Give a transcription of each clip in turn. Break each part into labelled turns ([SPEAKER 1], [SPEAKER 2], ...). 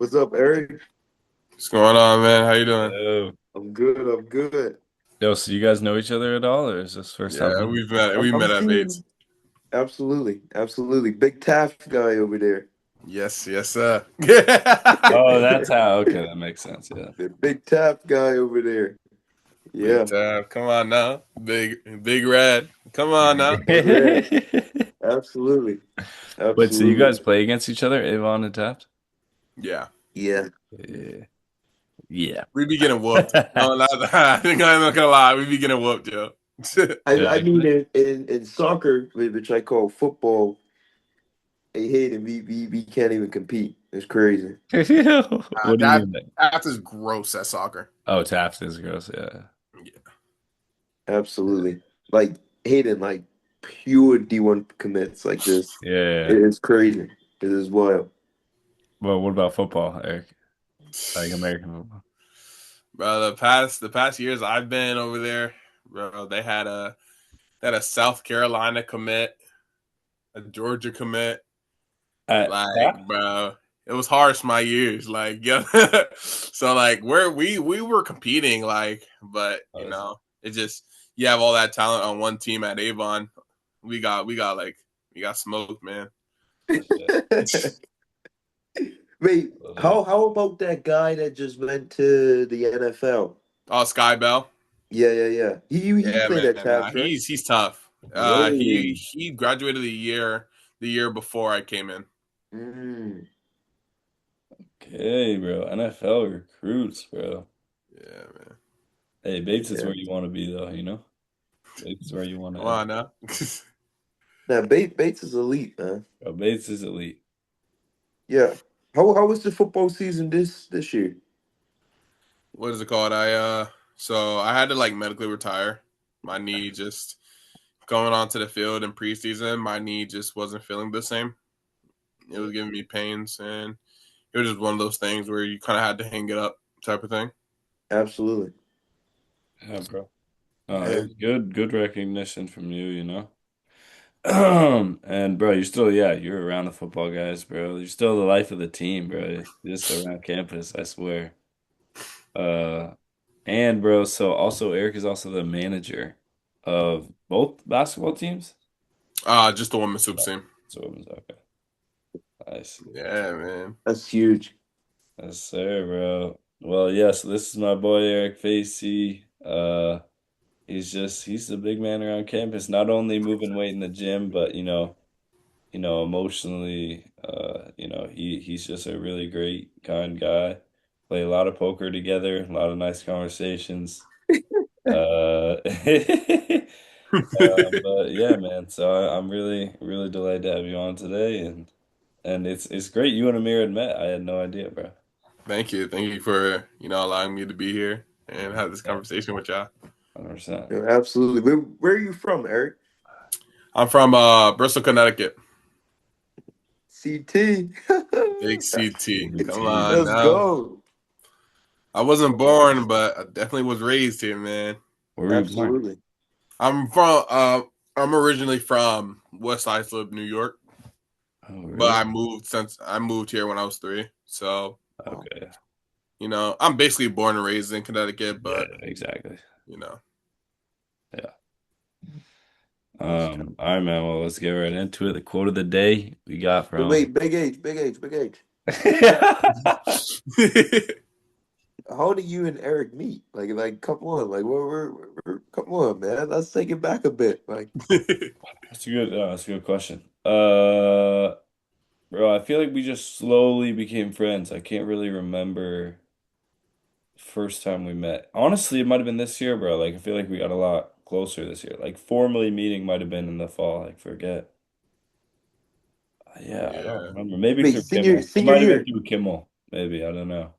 [SPEAKER 1] What's up, Eric?
[SPEAKER 2] What's going on, man? How you doing?
[SPEAKER 3] Oh,
[SPEAKER 1] I'm good. I'm good.
[SPEAKER 3] yo, so you guys know each other at all, or is this first time
[SPEAKER 2] Yeah,
[SPEAKER 3] meeting?
[SPEAKER 2] we've met
[SPEAKER 1] I'm,
[SPEAKER 2] we
[SPEAKER 1] I'm
[SPEAKER 2] met at Bates.
[SPEAKER 1] seeing absolutely, absolutely big Taft guy over there.
[SPEAKER 2] Yes, yes, sir.
[SPEAKER 3] Oh, that's how. Okay, that makes sense. Yeah.
[SPEAKER 1] The big Taft guy over there.
[SPEAKER 2] Big
[SPEAKER 1] Yeah,
[SPEAKER 2] time. Come on now. Big red. Come on now.
[SPEAKER 1] big red. Absolutely,
[SPEAKER 3] Wait, so you
[SPEAKER 1] absolutely.
[SPEAKER 3] guys play against each other, Avon and Taft?
[SPEAKER 2] Yeah.
[SPEAKER 1] Yeah.
[SPEAKER 3] Yeah. Yeah.
[SPEAKER 2] We be getting whooped. No, not I think I'm not gonna lie. We be getting whooped, yo.
[SPEAKER 1] I mean,
[SPEAKER 3] Actually?
[SPEAKER 1] in soccer, which I call football, hey, Hayden, we can't even compete. It's crazy.
[SPEAKER 3] What do you
[SPEAKER 2] that
[SPEAKER 3] mean? That?
[SPEAKER 2] that is gross at soccer.
[SPEAKER 3] Oh, Taft is gross. Yeah.
[SPEAKER 2] Yeah.
[SPEAKER 1] Absolutely. Like Hayden, like pure D1 commits like this.
[SPEAKER 3] Yeah.
[SPEAKER 1] It is crazy. It is wild.
[SPEAKER 3] Well, what about football, Eric? Like American football?
[SPEAKER 2] Bro, the past years I've been over there, bro, they had a South Carolina commit, a Georgia commit. Like,
[SPEAKER 3] Taft?
[SPEAKER 2] bro, it was harsh my years. Like, yeah. So like we were competing, like, but
[SPEAKER 3] Oh,
[SPEAKER 2] it just you have all that talent on one team at Avon. We got smoked, man.
[SPEAKER 1] Wait,
[SPEAKER 3] yeah.
[SPEAKER 1] how about that guy that just went to the NFL?
[SPEAKER 2] Oh, Sky Bell.
[SPEAKER 1] Yeah. He
[SPEAKER 2] Yeah,
[SPEAKER 1] played
[SPEAKER 2] man.
[SPEAKER 1] at
[SPEAKER 2] Nah,
[SPEAKER 1] Taft, right?
[SPEAKER 2] he's tough. He
[SPEAKER 1] Whoa.
[SPEAKER 2] he graduated the year before I came in.
[SPEAKER 1] Mm,
[SPEAKER 3] Okay, bro. NFL recruits, bro.
[SPEAKER 2] Yeah, man.
[SPEAKER 3] Hey, Bates is
[SPEAKER 1] yeah.
[SPEAKER 3] where you want to be, though, you know? Bates is where you want to
[SPEAKER 2] Come
[SPEAKER 3] end.
[SPEAKER 2] on now.
[SPEAKER 1] Now Bates is elite, man.
[SPEAKER 3] Bro, Bates is elite.
[SPEAKER 1] Yeah. How was the football season this year?
[SPEAKER 2] What is it called? So I had to like medically retire. My knee just going onto the field in preseason, my knee just wasn't feeling the same. It was giving me pains, and it was just one of those things where you kind of had to hang it up, type of thing.
[SPEAKER 1] Absolutely.
[SPEAKER 3] Yeah, bro.
[SPEAKER 1] Yeah.
[SPEAKER 3] It's good recognition from you, you know? And bro, you're still, yeah, you're around the football guys, bro. You're still the life of the team, bro. You're just around campus, I swear. Uh, and bro, so also Eric is also the manager of both basketball teams.
[SPEAKER 2] Just the women's soup
[SPEAKER 3] Yeah.
[SPEAKER 2] team.
[SPEAKER 3] So it was okay. Nice.
[SPEAKER 2] Yeah, man.
[SPEAKER 1] That's huge.
[SPEAKER 3] Yes, sir, bro. Well, yeah, so this is my boy Eric Facey. He's the big man around campus, not only moving weight in the gym, but emotionally, he's just a really great, kind guy. Play a lot of poker together, a lot of nice conversations. But yeah, man. So I'm really, really delighted to have you on today, and it's great. You and Amir had met. I had no idea, bro.
[SPEAKER 2] Thank you for allowing me to be here and have this
[SPEAKER 3] Yeah,
[SPEAKER 2] conversation with y'all.
[SPEAKER 3] 100%.
[SPEAKER 1] Yeah, absolutely. Where are you from, Eric?
[SPEAKER 2] I'm from Bristol, Connecticut.
[SPEAKER 1] CT.
[SPEAKER 2] Big CT. Come on
[SPEAKER 1] Let's
[SPEAKER 2] now.
[SPEAKER 1] go.
[SPEAKER 2] I wasn't born, but I definitely was raised here, man.
[SPEAKER 3] Where were you born?
[SPEAKER 1] Absolutely.
[SPEAKER 2] I'm from I'm originally from West Islip, New York,
[SPEAKER 3] Oh,
[SPEAKER 2] but
[SPEAKER 3] really?
[SPEAKER 2] I moved here when I was 3. So,
[SPEAKER 1] Wow.
[SPEAKER 3] Okay.
[SPEAKER 2] I'm basically born and raised in Connecticut,
[SPEAKER 3] Yeah,
[SPEAKER 2] but
[SPEAKER 3] exactly.
[SPEAKER 2] you know.
[SPEAKER 3] Yeah.
[SPEAKER 1] That's tough.
[SPEAKER 3] All right, man. Well, let's get right into it. The quote of the day we got
[SPEAKER 1] But
[SPEAKER 3] from.
[SPEAKER 1] wait, big age. How did you and Eric meet? Come on, like, come on, man. Let's take it back a bit. Like,
[SPEAKER 3] That's a good question. Bro, I feel like we just slowly became friends. I can't really remember first time we met. Honestly, it might have been this year, bro. Like, I feel like we got a lot closer this year. Like, formally meeting might have been in the fall. I forget. Yeah, I don't
[SPEAKER 2] Yeah.
[SPEAKER 3] remember. Maybe
[SPEAKER 1] wait,
[SPEAKER 3] through
[SPEAKER 1] senior
[SPEAKER 3] Kimmel. It
[SPEAKER 1] senior
[SPEAKER 3] might have been
[SPEAKER 1] year.
[SPEAKER 3] through Kimmel. Maybe. I don't know.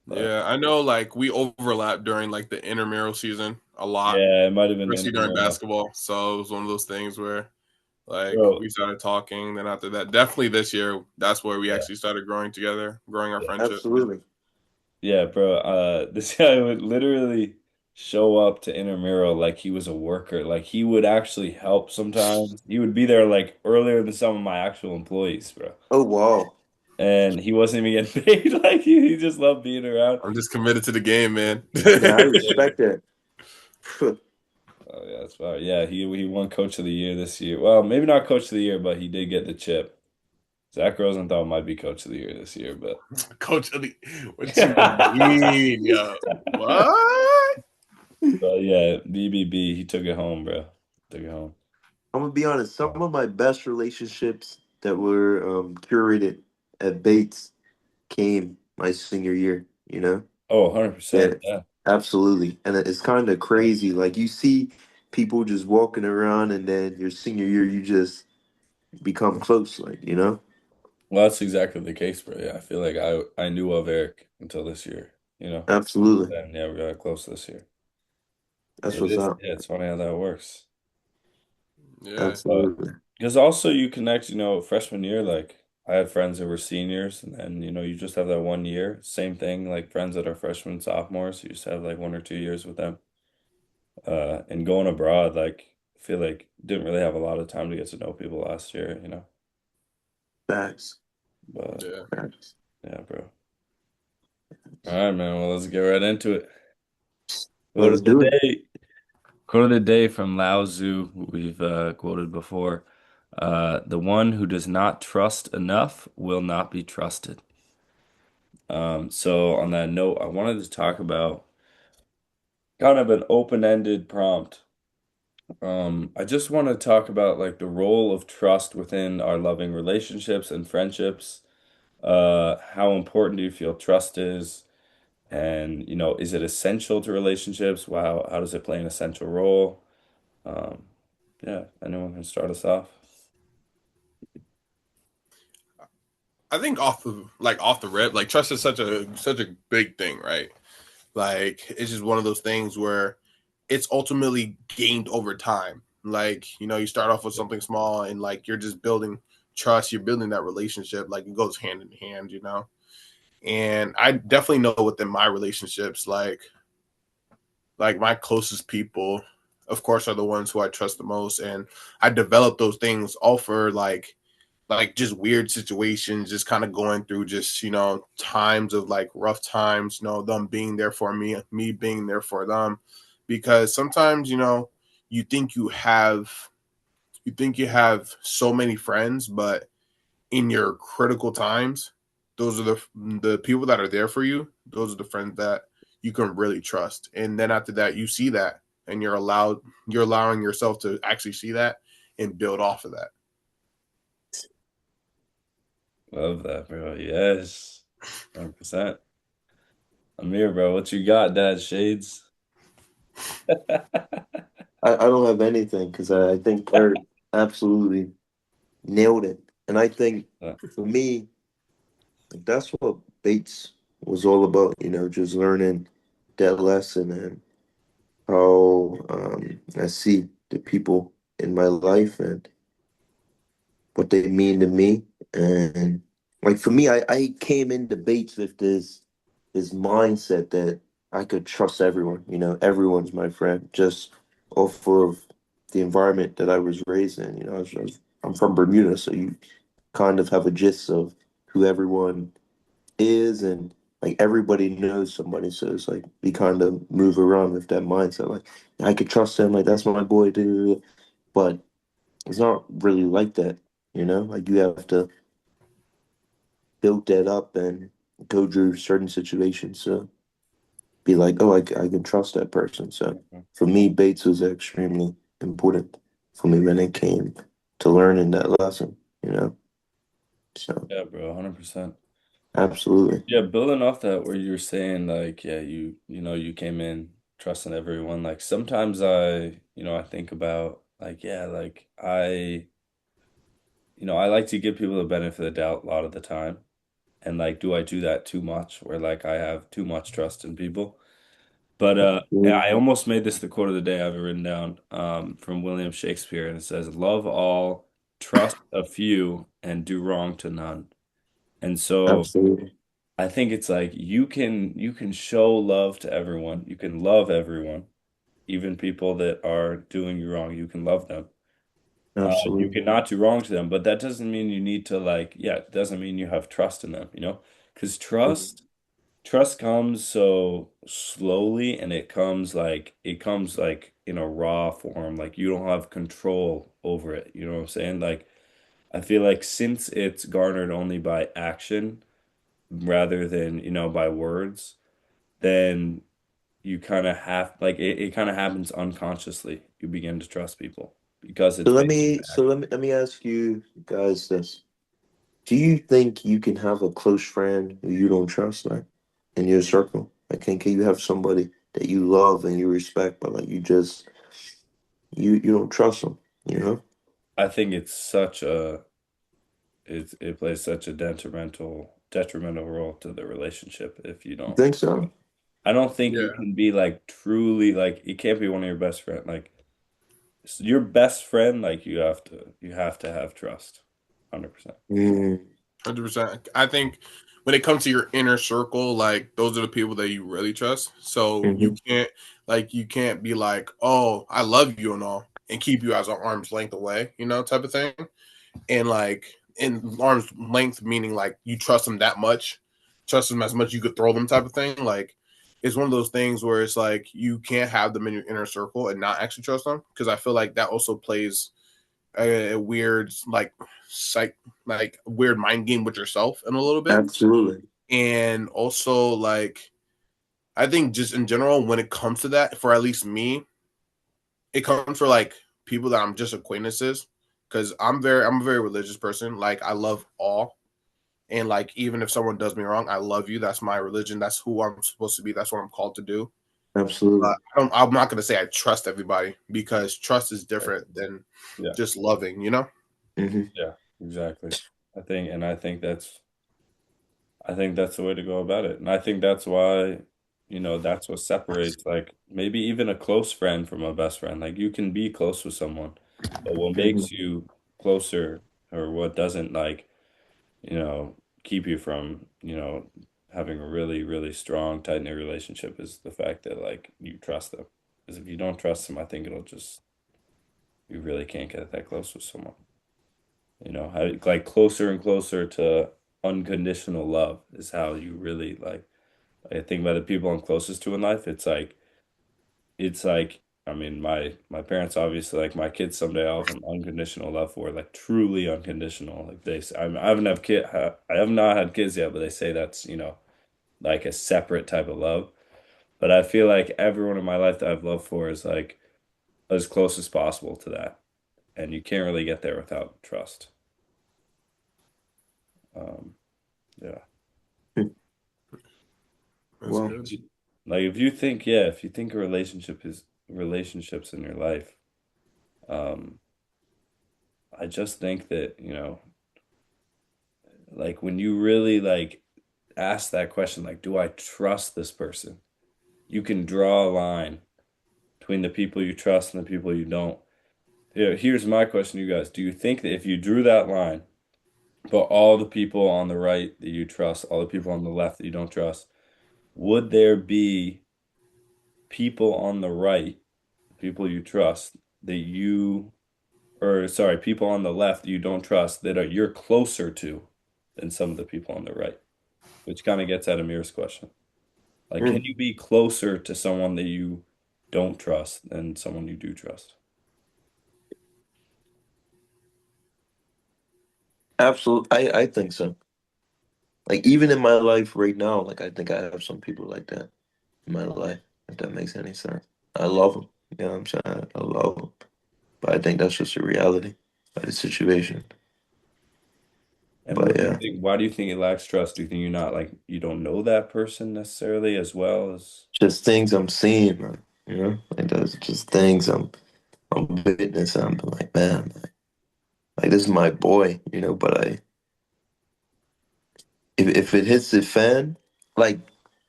[SPEAKER 3] But
[SPEAKER 2] Yeah, I know like we overlapped during like the intramural season a lot,
[SPEAKER 3] yeah, it might have been
[SPEAKER 2] especially during
[SPEAKER 3] intramural.
[SPEAKER 2] basketball. So it was one of those things where like we
[SPEAKER 3] Bro,
[SPEAKER 2] started talking. Then after that, definitely this year, that's where we
[SPEAKER 3] yeah.
[SPEAKER 2] actually started growing together, growing our
[SPEAKER 3] Yeah.
[SPEAKER 2] friendship.
[SPEAKER 1] Absolutely.
[SPEAKER 3] Yeah, bro. This guy would literally show up to intramural like he was a worker. Like he would actually help sometimes. He would be there like earlier than some of my actual employees, bro.
[SPEAKER 1] Oh wow.
[SPEAKER 3] and he wasn't even getting paid. Like he just loved being around.
[SPEAKER 2] I'm just committed to the game, man.
[SPEAKER 1] Yeah, I respect that.
[SPEAKER 3] Oh yeah, that's right. Yeah, he won Coach of the Year this year. Well, maybe not Coach of the Year, but he did get the chip. Zach Rosenthal might be Coach of the Year this year, but
[SPEAKER 2] Coach of the, what you mean, yo? What?
[SPEAKER 3] but yeah, BBB, he took it home, bro. Took it home.
[SPEAKER 1] I'm gonna be honest. Some of my best relationships that were curated at Bates came my senior year. You know.
[SPEAKER 3] Oh,
[SPEAKER 1] Yeah,
[SPEAKER 3] 100%. Yeah.
[SPEAKER 1] absolutely. And it's kind of crazy. Like you see people just walking around, and then your senior year, you just become close. Like you know.
[SPEAKER 3] Well, that's exactly the case, bro. Yeah, I feel like I knew of Eric until this year, you know.
[SPEAKER 1] Absolutely.
[SPEAKER 3] And yeah, we got close this year.
[SPEAKER 1] That's
[SPEAKER 3] It
[SPEAKER 1] what's
[SPEAKER 3] is,
[SPEAKER 1] up.
[SPEAKER 3] yeah, it's funny how that works.
[SPEAKER 2] Yeah.
[SPEAKER 3] But
[SPEAKER 1] Absolutely.
[SPEAKER 3] because also you connect, freshman year, like I had friends that were seniors, and then you just have that 1 year. Same thing, like friends that are freshmen, sophomores, you just have like 1 or 2 years with them. And going abroad, like I feel like didn't really have a lot of time to get to know people last year.
[SPEAKER 1] Facts.
[SPEAKER 3] But
[SPEAKER 2] Yeah.
[SPEAKER 1] Facts.
[SPEAKER 3] yeah, bro. All right, man. Well, let's get right into it. Quote
[SPEAKER 1] Let's
[SPEAKER 3] of the
[SPEAKER 1] do it.
[SPEAKER 3] day. Quote of the day from Lao Tzu, who we've quoted before. The one who does not trust enough will not be trusted. So on that note, I wanted to talk about kind of an open-ended prompt. I just want to talk about like the role of trust within our loving relationships and friendships. How important do you feel trust is? And, is it essential to relationships? Wow, how does it play an essential role? Um, yeah, anyone can start us off.
[SPEAKER 2] I think off the rip, like trust is such a big thing, right? Like it's just one of those things where it's ultimately gained over time. Like, you start off with something small and like you're just building trust, you're building that relationship, like it goes hand in hand. And I definitely know within my relationships, like my closest people, of course, are the ones who I trust the most. And I developed those things all for like just weird situations, just kind of going through just, times of like rough times, them being there for me being there for them. Because sometimes, you think you have you think you have so many friends, but in your critical times, those are the people that are there for you. Those are the friends that you can really trust. And then after that, you see that and you're allowing yourself to actually see that and build off of that.
[SPEAKER 3] Love that, bro. Yes, 100%. Amir, bro, what you got, Dad Shades?
[SPEAKER 1] I don't have anything because I think Eric absolutely nailed it. And I think for me, that's what Bates was all about, just learning that lesson and how I see the people in my life and what they mean to me. And like for me, I came in debates with this mindset that I could trust everyone, everyone's my friend, just off of the environment that I was raised in. I'm from Bermuda, so you kind of have a gist of who everyone is and like everybody knows somebody. So it's like we kind of move around with that mindset. Like I could trust him, like that's my boy, dude. But it's not really like that, Like you have to build that up and go through certain situations to be like, oh, I can trust that person. So for me, Bates was extremely important for me when it came to learning that lesson. So
[SPEAKER 3] Yeah, bro, 100%.
[SPEAKER 1] absolutely.
[SPEAKER 3] Yeah, building off that where you were saying like, yeah, you came in trusting everyone. Like sometimes I think about like, yeah, like I like to give people the benefit of the doubt a lot of the time. And like, do I do that too much where like I have too much trust in people? But
[SPEAKER 1] Mm,
[SPEAKER 3] I almost made this the quote of the day I have it written down from William Shakespeare, and it says, "Love all, trust a few, and do wrong to none." And so
[SPEAKER 1] absolutely.
[SPEAKER 3] I think it's like you can show love to everyone. You can love everyone, even people that are doing you wrong. You can love them. You
[SPEAKER 1] Absolutely.
[SPEAKER 3] cannot do wrong to them, but that doesn't mean you need to like, yeah, it doesn't mean you have trust in them, you know? Because trust comes so slowly and it comes like in a raw form. Like you don't have control over it. You know what I'm saying? Like I feel like since it's garnered only by action rather than, by words, then you kind of have like it kind of happens unconsciously. You begin to trust people because
[SPEAKER 1] So
[SPEAKER 3] it's
[SPEAKER 1] let
[SPEAKER 3] based
[SPEAKER 1] me
[SPEAKER 3] on
[SPEAKER 1] so
[SPEAKER 3] action.
[SPEAKER 1] let me ask you guys this. Do you think you can have a close friend who you don't trust, like in your circle? Like can you have somebody that you love and you respect, but like you don't trust them, you know?
[SPEAKER 3] I think it plays such a detrimental role to the relationship if you
[SPEAKER 1] You
[SPEAKER 3] don't.
[SPEAKER 1] think so?
[SPEAKER 3] I don't think you
[SPEAKER 2] Yeah,
[SPEAKER 3] can be like truly like you can't be one of your best friend like your best friend like you have to have trust 100%.
[SPEAKER 1] Mm,
[SPEAKER 2] 100%. I think when it comes to your inner circle, like those are the people that you really trust. So
[SPEAKER 1] hmm
[SPEAKER 2] you can't be like, oh, I love you and all, and keep you as an arm's length away, type of thing. And like in arm's length, meaning like you trust them that much, trust them as much you could throw them, type of thing. Like it's one of those things where it's like you can't have them in your inner circle and not actually trust them, because I feel like that also plays a weird like weird mind game with yourself in a little bit.
[SPEAKER 1] absolutely.
[SPEAKER 2] And also like I think just in general when it comes to that, for at least me, it comes for like people that I'm just acquaintances, because I'm a very religious person. Like I love all, and like even if someone does me wrong, I love you. That's my religion. That's who I'm supposed to be. That's what I'm called to do.
[SPEAKER 1] Absolutely.
[SPEAKER 2] I'm not going to say I trust everybody, because trust is different than
[SPEAKER 3] Yeah.
[SPEAKER 2] just loving.
[SPEAKER 1] hmm
[SPEAKER 3] Yeah, exactly. I think that's the way to go about it. And I think that's why, that's what separates like maybe even a close friend from a best friend. Like you can be close with someone, but what
[SPEAKER 1] hmm
[SPEAKER 3] makes you closer or what doesn't like, you know, keep you from, having a really, really strong, tight-knit relationship is the fact that like you trust them. Because if you don't trust them, I think you really can't get that close with someone. Like closer and closer to unconditional love is how you really like. I think about the people I'm closest to in life. It's like I mean, my parents obviously like my kids someday I'll have an unconditional love for, like truly unconditional. Like I haven't have kid, I have not had kids yet, but they say that's like a separate type of love. But I feel like everyone in my life that I've loved for is like as close as possible to that, and you can't really get there without trust. Um, yeah.
[SPEAKER 2] That's
[SPEAKER 1] Well,
[SPEAKER 2] good.
[SPEAKER 3] Like if you think a relationship is relationships in your life, um, I just think that, like when you really like ask that question, like, do I trust this person? You can draw a line between the people you trust and the people you don't. Yeah, here's my question to you guys. Do you think that if you drew that line, but all the people on the right that you trust, all the people on the left that you don't trust, would there be people on the right, people you trust, that you or sorry, people on the left you don't trust that you're closer to than some of the people on the right, which kind of gets at Amir's question. Like, can
[SPEAKER 1] mm,
[SPEAKER 3] you be closer to someone that you don't trust than someone you do trust?
[SPEAKER 1] absolutely. I think so. Like even in my life right now, like I think I have some people like that in my life, if that makes any sense. I love them. You know what I'm saying? I love them. But I think that's just a reality of the situation.
[SPEAKER 3] And
[SPEAKER 1] But
[SPEAKER 3] what do you
[SPEAKER 1] yeah,
[SPEAKER 3] think? Why do you think it lacks trust? Do you think you're not like you don't know that person necessarily as well as
[SPEAKER 1] just things I'm seeing, man. You know, like those just things I'm witnessing. I'm like, man, like this is my boy. You know, but if it hits the fan, like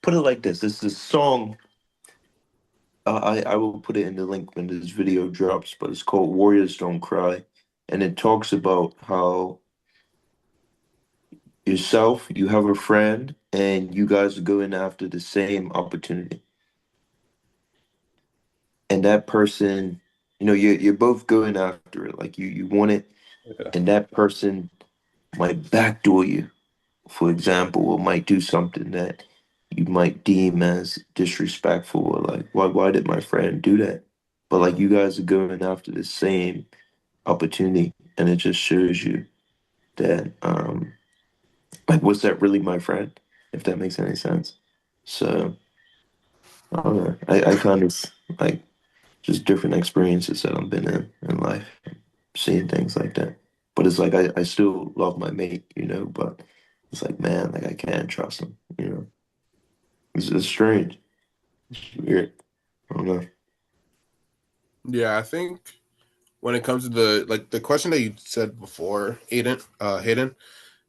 [SPEAKER 1] put it like this. This is a song. I will put it in the link when this video drops, but it's called Warriors Don't Cry. And it talks about how yourself, you have a friend, and you guys are going after the same opportunity. And that person you're both going after it. Like you want it,
[SPEAKER 3] Yeah.
[SPEAKER 1] and that person might backdoor you, for example, or might do something that you might deem as disrespectful, or like, why did my friend do that? But like you guys are going after the same opportunity, and it just shows you that like, was that really my friend? If that makes any sense. So I don't know. I kind of like just different experiences that I've been in life, seeing things like that. But it's like I still love my mate, but it's like, man, like I can't trust him. It's strange. It's weird. I don't know.
[SPEAKER 2] Yeah, I think when it comes to the question that you said before, Hayden,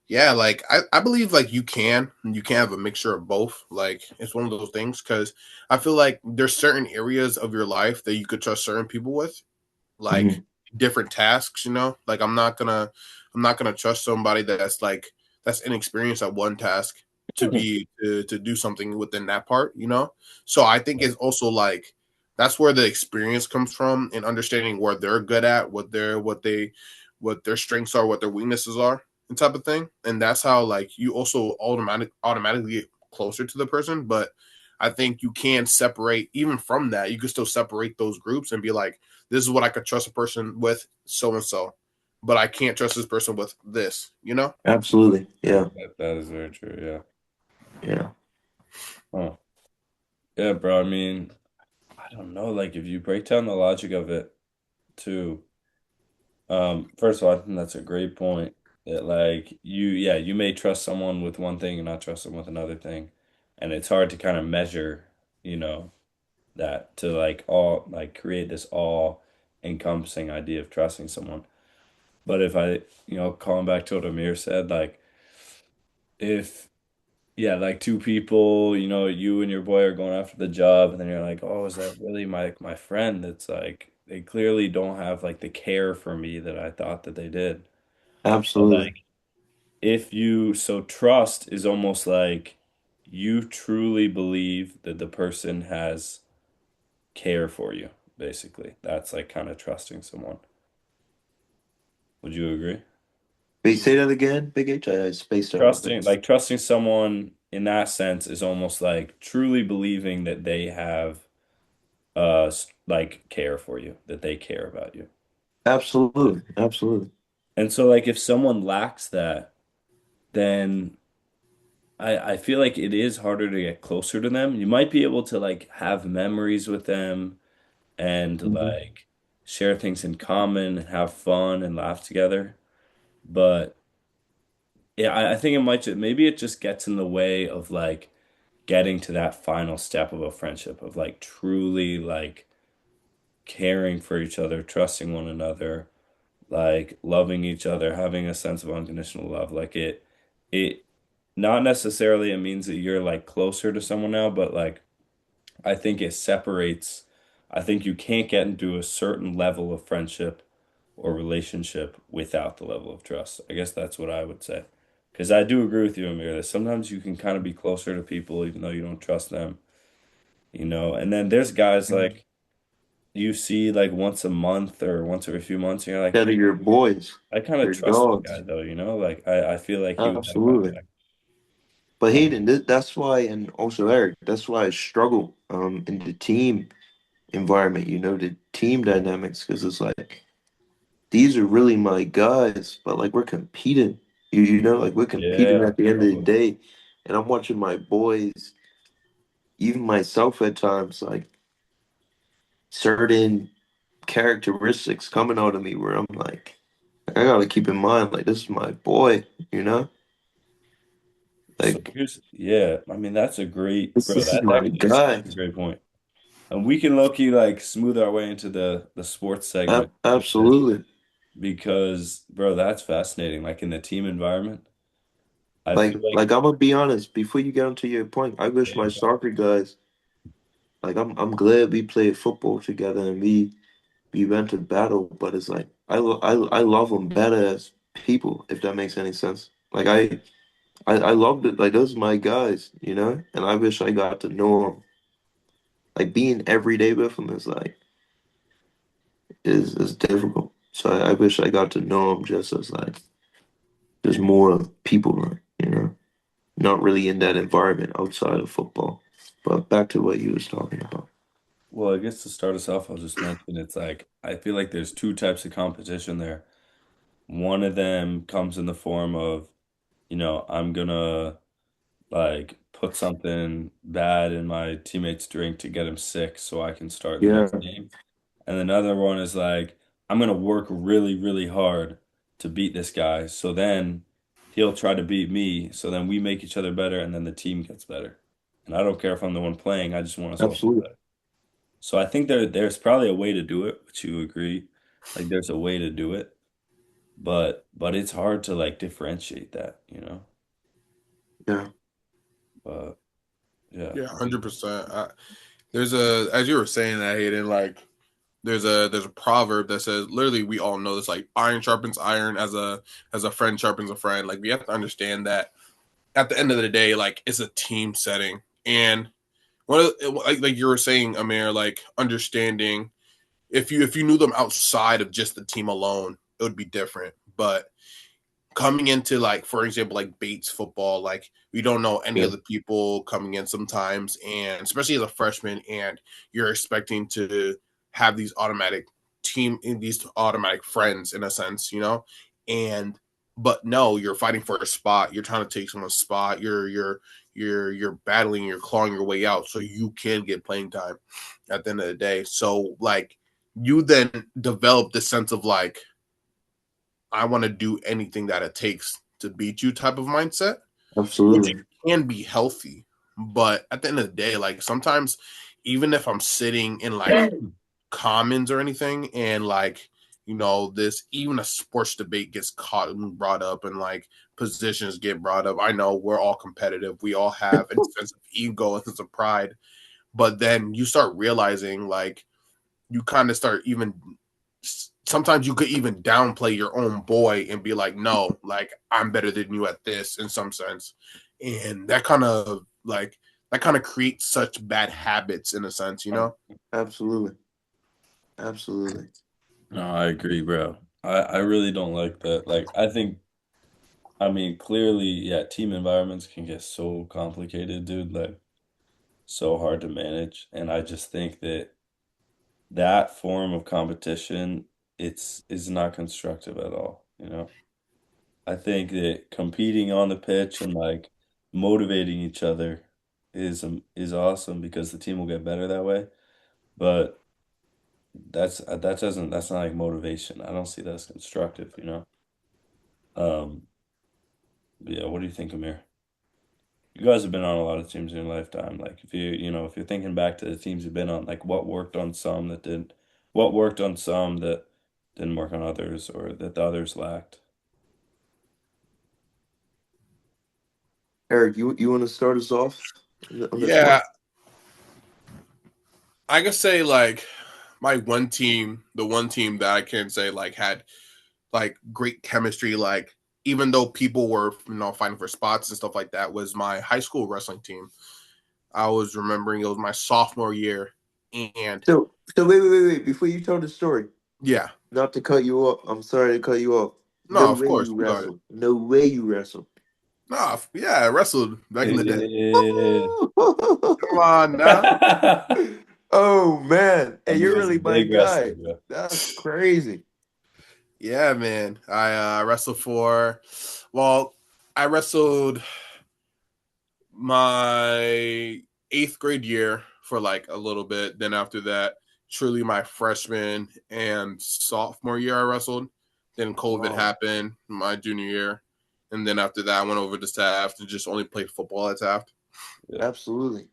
[SPEAKER 2] yeah, like I believe like you can have a mixture of both. Like it's one of those things because I feel like there's certain areas of your life that you could trust certain people with, like
[SPEAKER 1] Hmm.
[SPEAKER 2] different tasks, like I'm not gonna trust somebody that's inexperienced at one task to do something within that part. So I think it's also like that's where the experience comes from in understanding where they're good at, what their strengths are, what their weaknesses are, and type of thing. And that's how like you also automatically get closer to the person. But I think you can separate even from that. You can still separate those groups and be like, this is what I could trust a person with, so and so, but I can't trust this person with this.
[SPEAKER 1] Absolutely. Yeah.
[SPEAKER 3] That is very true. Yeah.
[SPEAKER 1] Yeah.
[SPEAKER 3] Huh. Yeah, bro. I mean, I don't know. Like, if you break down the logic of it, too. First of all, I think that's a great point. That like yeah, you may trust someone with one thing and not trust them with another thing, and it's hard to kind of measure, you know, that to like all like create this all encompassing idea of trusting someone. But if I, calling back to what Amir said, like if yeah, like two people, you and your boy are going after the job, and then you're like, oh, is that really my friend? That's like they clearly don't have like the care for me that I thought that they did. But
[SPEAKER 1] Absolutely.
[SPEAKER 3] like if you so trust is almost like you truly believe that the person has care for you, basically. That's like kind of trusting someone. Would you agree?
[SPEAKER 1] Wait, say that again, Big H. I spaced out a bit.
[SPEAKER 3] Trusting someone in that sense is almost like truly believing that they have like care for you, that they care about you.
[SPEAKER 1] Absolutely. Absolutely.
[SPEAKER 3] And so like if someone lacks that, then I feel like it is harder to get closer to them. You might be able to like have memories with them and
[SPEAKER 1] Mhm.
[SPEAKER 3] like share things in common and have fun and laugh together. But yeah, I think it might just maybe it just gets in the way of like getting to that final step of a friendship of like truly like caring for each other, trusting one another, like loving each other, having a sense of unconditional love. Like it not necessarily it means that you're like closer to someone now, but like I think it separates. I think you can't get into a certain level of friendship or relationship without the level of trust. I guess that's what I would say. Because I do agree with you, Amir, that sometimes you can kind of be closer to people even though you don't trust them, And then there's guys like you see like once a month or once every few months, and you're like,
[SPEAKER 1] That are
[SPEAKER 3] hey,
[SPEAKER 1] your boys,
[SPEAKER 3] I kind of
[SPEAKER 1] your
[SPEAKER 3] trust that guy
[SPEAKER 1] dogs.
[SPEAKER 3] though. Like I feel like he would have my
[SPEAKER 1] Absolutely.
[SPEAKER 3] back.
[SPEAKER 1] But
[SPEAKER 3] Uh,
[SPEAKER 1] Hayden, that's why, and also Eric, that's why I struggle in the team environment, the team dynamics, because it's like these are really my guys, but like we're competing. Like we're competing
[SPEAKER 3] yeah,
[SPEAKER 1] at the end of the
[SPEAKER 3] totally.
[SPEAKER 1] day. And I'm watching my boys, even myself at times, like certain characteristics coming out of me where I'm like, I gotta keep in mind, like, this is my boy, you know?
[SPEAKER 3] So
[SPEAKER 1] Like,
[SPEAKER 3] yeah, I mean that's a great
[SPEAKER 1] this,
[SPEAKER 3] bro.
[SPEAKER 1] this is
[SPEAKER 3] That
[SPEAKER 1] my
[SPEAKER 3] is
[SPEAKER 1] guy.
[SPEAKER 3] such a great point. And we can low key like smooth our way into the sports segment of this
[SPEAKER 1] Absolutely.
[SPEAKER 3] because bro, that's fascinating. Like in the team environment, I feel
[SPEAKER 1] Like
[SPEAKER 3] like
[SPEAKER 1] I'm gonna be honest, before you get onto your point, I wish my
[SPEAKER 3] yeah,
[SPEAKER 1] soccer guys, like I'm glad we played football together and we went to battle, but it's like I love them better as people, if that makes any sense. Like I loved it, like those are my guys, and I wish I got to know them. Like being every day with them is like is difficult. So I wish I got to know him just as like there's more people, not really in that environment outside of football. But back to what you was talking about.
[SPEAKER 3] Well, I guess to start us off, I'll just mention it's like I feel like there's two types of competition there. One of them comes in the form of, I'm gonna like put something bad in my teammate's drink to get him sick so I can start the
[SPEAKER 1] Yeah,
[SPEAKER 3] next game. And another one is like, I'm gonna work really, really hard to beat this guy. So then he'll try to beat me. So then we make each other better and then the team gets better. And I don't care if I'm the one playing, I just want us all to be
[SPEAKER 1] absolutely.
[SPEAKER 3] better. So I think there's probably a way to do it, which you agree. Like there's a way to do it, but it's hard to like differentiate that.
[SPEAKER 1] Yeah,
[SPEAKER 3] But yeah.
[SPEAKER 2] Yeah, 100%. There's as you were saying that, Hayden, like there's a proverb that says literally we all know this, like iron sharpens iron, as a friend sharpens a friend. Like we have to understand that at the end of the day, like it's a team setting, and like you were saying, Amir, like understanding if you knew them outside of just the team alone, it would be different. But coming into, like, for example, like Bates football, like we don't know any
[SPEAKER 1] yeah,
[SPEAKER 2] of the people coming in sometimes, and especially as a freshman, and you're expecting to have these automatic friends in a sense, and but no, you're fighting for a spot, you're trying to take someone's spot, you're battling, you're clawing your way out so you can get playing time at the end of the day. So like you then develop this sense of like, I want to do anything that it takes to beat you type of mindset, which
[SPEAKER 1] absolutely.
[SPEAKER 2] can be healthy. But at the end of the day, like sometimes, even if I'm sitting in like commons or anything, and like, this, even a sports debate gets caught and brought up, and like positions get brought up. I know we're all competitive. We all have a sense of ego and sense of pride. But then you start realizing, like, you kind of start even sometimes you could even downplay your own boy and be like, no, like I'm better than you at this in some sense. And that kind of creates such bad habits in a sense.
[SPEAKER 1] Absolutely. Absolutely.
[SPEAKER 3] No, I agree, bro. I really don't like that. Like I mean, clearly, yeah, team environments can get so complicated, dude, like so hard to manage. And I just think that form of competition, it's is not constructive at all. I think that competing on the pitch and like motivating each other is awesome because the team will get better that way. But that's not like motivation. I don't see that as constructive. Um, but yeah, what do you think, Amir? You guys have been on a lot of teams in your lifetime. Like if you're thinking back to the teams you've been on, like what worked on some that didn't work on others or that the others lacked.
[SPEAKER 1] Eric, you want to start us off on this one?
[SPEAKER 2] Yeah, I could say like my one team, the one team that I can say like had like great chemistry, like even though people were fighting for spots and stuff like that, was my high school wrestling team. I was remembering it was my sophomore year, and
[SPEAKER 1] So wait. Before you tell the story,
[SPEAKER 2] yeah,
[SPEAKER 1] not to cut you off. I'm sorry to cut you off.
[SPEAKER 2] no,
[SPEAKER 1] No
[SPEAKER 2] of
[SPEAKER 1] way
[SPEAKER 2] course,
[SPEAKER 1] you
[SPEAKER 2] you got it.
[SPEAKER 1] wrestled. No way you wrestled.
[SPEAKER 2] No, yeah, I wrestled back in the day.
[SPEAKER 3] Yeah.
[SPEAKER 2] Come on now.
[SPEAKER 1] Oh man, hey, you're
[SPEAKER 3] Amir's a
[SPEAKER 1] really my
[SPEAKER 3] big wrestler,
[SPEAKER 1] guy.
[SPEAKER 3] bro.
[SPEAKER 1] That's crazy.
[SPEAKER 2] Yeah, man. I wrestled well, I wrestled my eighth grade year for like a little bit. Then after that, truly my freshman and sophomore year, I wrestled. Then COVID
[SPEAKER 1] Wow,
[SPEAKER 2] happened my junior year. And then after that, I went over to Taft and just only played football at Taft.
[SPEAKER 3] Yeah.
[SPEAKER 1] absolutely.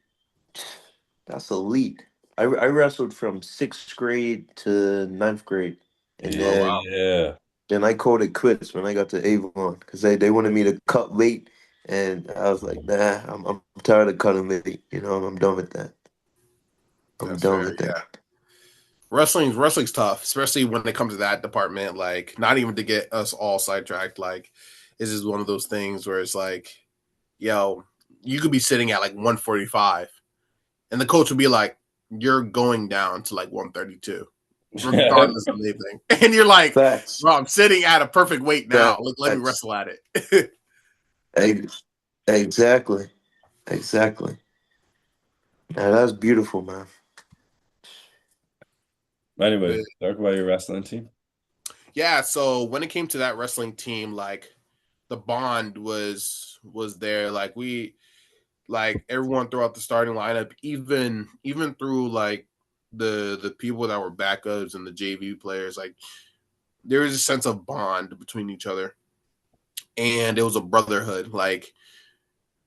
[SPEAKER 1] That's elite. I wrestled from sixth grade to ninth grade, and
[SPEAKER 2] Oh,
[SPEAKER 3] Yeah,
[SPEAKER 2] wow.
[SPEAKER 3] yeah.
[SPEAKER 1] then I called it quits when I got to Avon because they wanted me to cut weight, and I was like, nah, I'm tired of cutting weight. I'm done with that. I'm
[SPEAKER 2] That's
[SPEAKER 1] done
[SPEAKER 2] fair.
[SPEAKER 1] with that.
[SPEAKER 2] Yeah. Wrestling's tough, especially when it comes to that department. Like, not even to get us all sidetracked. Like, this is one of those things where it's like, yo, you could be sitting at like 145, and the coach would be like, "You're going down to like 132." regardless of anything. And you're like,
[SPEAKER 1] Facts.
[SPEAKER 2] bro, I'm sitting at a perfect weight now. Let me
[SPEAKER 1] Facts.
[SPEAKER 2] wrestle at it.
[SPEAKER 1] Exactly. Exactly. Now that's beautiful, man.
[SPEAKER 3] Anyway, talk about your wrestling team.
[SPEAKER 2] Yeah, so when it came to that wrestling team, like the bond was there. Like everyone throughout the starting lineup, even through like the people that were backups and the JV players, like there was a sense of bond between each other, and it was a brotherhood. Like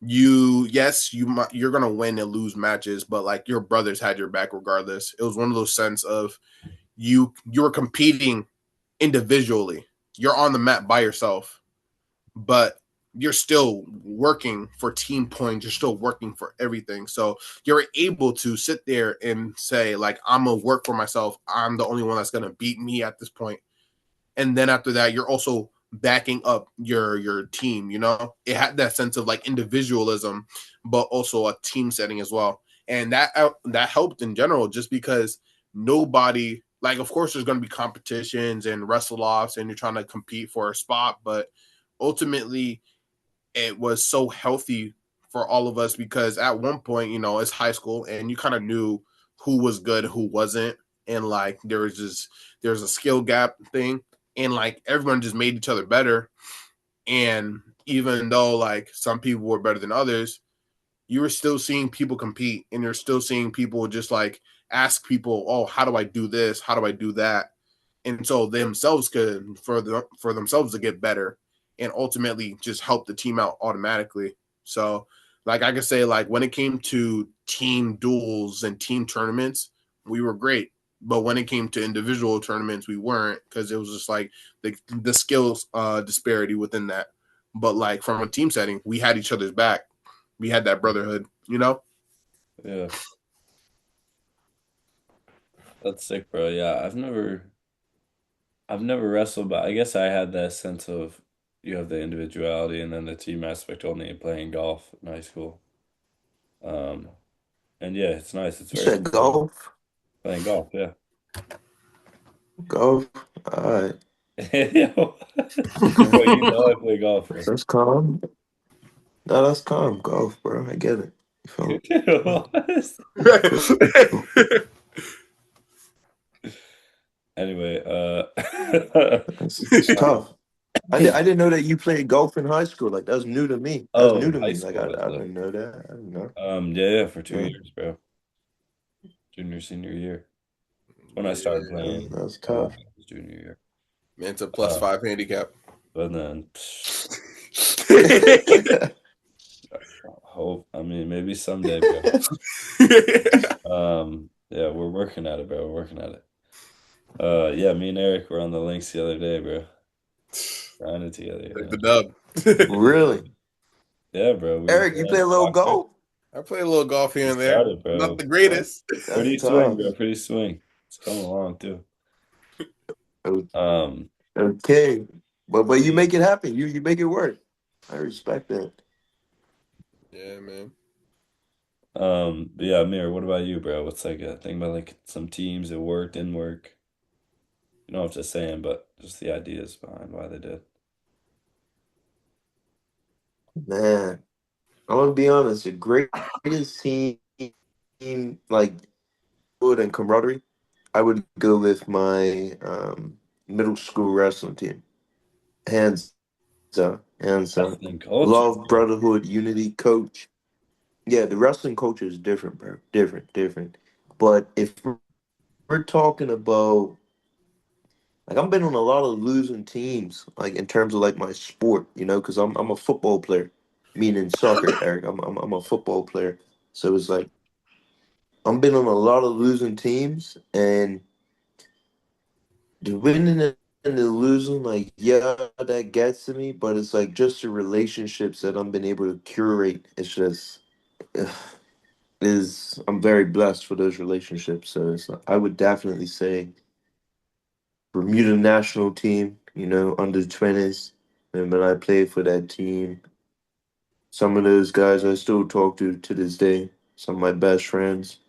[SPEAKER 2] you're gonna win and lose matches, but like your brothers had your back regardless. It was one of those sense of you're competing individually. You're on the mat by yourself, but you're still working for team points. You're still working for everything. So you're able to sit there and say, like, I'm going to work for myself. I'm the only one that's going to beat me at this point. And then after that, you're also backing up your team. It had that sense of like individualism, but also a team setting as well. And that helped in general, just because nobody, like, of course there's going to be competitions and wrestle offs and you're trying to compete for a spot, but ultimately it was so healthy for all of us, because at one point, it's high school and you kind of knew who was good, who wasn't. And like, there's a skill gap thing, and like everyone just made each other better. And even though like some people were better than others, you were still seeing people compete, and you're still seeing people just like ask people, oh, how do I do this? How do I do that? And so themselves could, for themselves to get better and ultimately just help the team out automatically. So like I could say, like when it came to team duels and team tournaments, we were great. But when it came to individual tournaments, we weren't, because it was just like the skills disparity within that. But like from a team setting, we had each other's back. We had that brotherhood,
[SPEAKER 3] Yeah. That's sick, bro. Yeah, I've never wrestled, but I guess I had that sense of you have the individuality and then the team aspect only playing golf in high school. Um, and yeah, it's nice. It's
[SPEAKER 1] You
[SPEAKER 3] very
[SPEAKER 1] said golf?
[SPEAKER 3] playing golf, yeah.
[SPEAKER 1] Golf? Alright.
[SPEAKER 3] Yo.
[SPEAKER 1] Okay.
[SPEAKER 3] Bro, you know I play golf, bro.
[SPEAKER 1] That's calm. No, that's calm. Golf, bro. I get it. You feel me? Cool.
[SPEAKER 3] Anyway,
[SPEAKER 1] It's tough. I didn't know that you played golf in high school. Like that's new to me. That's
[SPEAKER 3] oh,
[SPEAKER 1] new
[SPEAKER 3] in
[SPEAKER 1] to
[SPEAKER 3] high
[SPEAKER 1] me. Like I
[SPEAKER 3] school, I thought.
[SPEAKER 1] didn't know that. I didn't know.
[SPEAKER 3] Yeah, for 2 years,
[SPEAKER 1] Yeah,
[SPEAKER 3] bro. Junior, senior year. When I started
[SPEAKER 2] Yeah,
[SPEAKER 3] playing,
[SPEAKER 1] that's tough.
[SPEAKER 3] it was junior year.
[SPEAKER 2] man, it's a +5 handicap.
[SPEAKER 3] But then, hope, I mean, maybe someday, bro. Yeah, we're working at it, bro. We're working at it. Yeah, me and Eric were on the links the other day, bro. Grinding together, you
[SPEAKER 2] Like
[SPEAKER 3] know.
[SPEAKER 2] the dub.
[SPEAKER 1] Really?
[SPEAKER 3] Yeah, bro. We
[SPEAKER 1] Eric, you play a little golf?
[SPEAKER 2] I play a little golf here and there.
[SPEAKER 3] started,
[SPEAKER 2] Not
[SPEAKER 3] bro.
[SPEAKER 2] the greatest.
[SPEAKER 1] That's
[SPEAKER 3] Pretty swing,
[SPEAKER 1] tough.
[SPEAKER 3] bro. Pretty swing. It's coming along too.
[SPEAKER 1] O-
[SPEAKER 3] Um,
[SPEAKER 1] Okay. But you make it happen. You make it work. I respect that.
[SPEAKER 2] Yeah, man.
[SPEAKER 3] but yeah, Amir, what about you, bro? What's like a thing about like some teams that worked, didn't work? You don't have to say them, but just the ideas behind why they did.
[SPEAKER 1] Man, I'm gonna be honest. The greatest team like good and camaraderie, I would go with my middle school wrestling team. Hands down, hands down.
[SPEAKER 3] Wrestling culture,
[SPEAKER 1] Love,
[SPEAKER 3] bro.
[SPEAKER 1] brotherhood, unity, coach. Yeah, the wrestling culture is different, bro. Different, different. But if we're talking about like I've been on a lot of losing teams, like in terms of like my sport, because I'm a football player, meaning soccer, Eric. I'm a football player, so it's like I've been on a lot of losing teams, and the winning and the losing, like yeah, that gets to me, but it's like just the relationships that I've been able to curate. It's just is I'm very blessed for those relationships. So I would definitely say Bermuda national team, under 20s. And when I played for that team, some of those guys I still talk to this day. Some of my best friends.